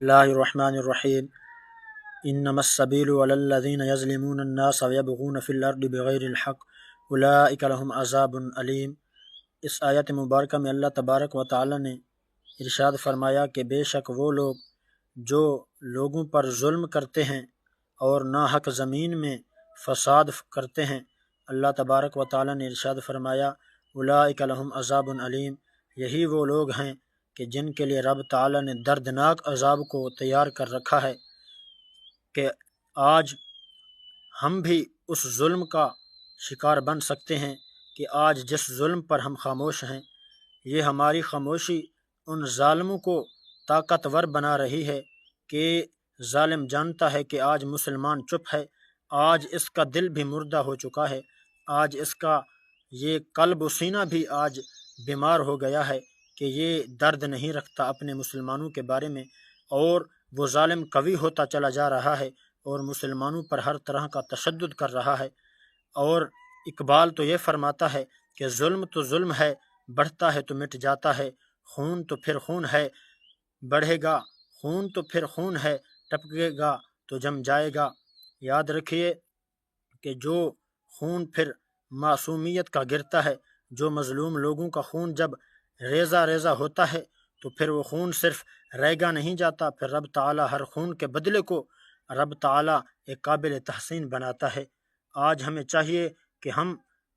اللہ الرحمن الرحیم انما السبیل علی الذین یظلمون الناس ویبغون فی الارض بغیر الحق اولئک لهم عذاب علیم۔ اس آیت مبارکہ میں اللہ تبارک و تعالی نے ارشاد فرمایا کہ بے شک وہ لوگ جو لوگوں پر ظلم کرتے ہیں اور ناحق زمین میں فساد کرتے ہیں، اللہ تبارک و تعالی نے ارشاد فرمایا اولئک لهم عذاب علیم، یہی وہ لوگ ہیں کہ جن کے لیے رب تعالی نے دردناک عذاب کو تیار کر رکھا ہے۔ کہ آج ہم بھی اس ظلم کا شکار بن سکتے ہیں کہ آج جس ظلم پر ہم خاموش ہیں، یہ ہماری خاموشی ان ظالموں کو طاقتور بنا رہی ہے کہ ظالم جانتا ہے کہ آج مسلمان چپ ہے، آج اس کا دل بھی مردہ ہو چکا ہے، آج اس کا یہ قلب و سینہ بھی آج بیمار ہو گیا ہے کہ یہ درد نہیں رکھتا اپنے مسلمانوں کے بارے میں، اور وہ ظالم قوی ہوتا چلا جا رہا ہے اور مسلمانوں پر ہر طرح کا تشدد کر رہا ہے۔ اور اقبال تو یہ فرماتا ہے کہ ظلم تو ظلم ہے، بڑھتا ہے تو مٹ جاتا ہے، خون تو پھر خون ہے، بڑھے گا خون تو پھر خون ہے، ٹپکے گا تو جم جائے گا۔ یاد رکھیے کہ جو خون پھر معصومیت کا گرتا ہے، جو مظلوم لوگوں کا خون جب ریزہ ریزہ ہوتا ہے تو پھر وہ خون صرف ریگا نہیں جاتا، پھر رب تعالیٰ ہر خون کے بدلے کو رب تعالیٰ ایک قابل تحسین بناتا ہے۔ آج ہمیں چاہیے کہ ہم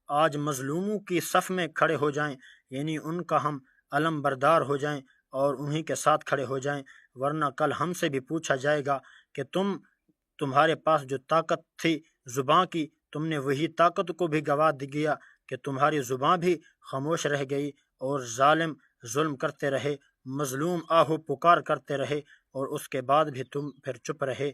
آج مظلوموں کی صف میں کھڑے ہو جائیں، یعنی ان کا ہم علم بردار ہو جائیں اور انہی کے ساتھ کھڑے ہو جائیں، ورنہ کل ہم سے بھی پوچھا جائے گا کہ تمہارے پاس جو طاقت تھی زباں کی، تم نے وہی طاقت کو بھی گوا دیا کہ تمہاری زباں بھی خاموش رہ گئی اور ظالم ظلم کرتے رہے، مظلوم آہو پکار کرتے رہے اور اس کے بعد بھی تم پھر چپ رہے۔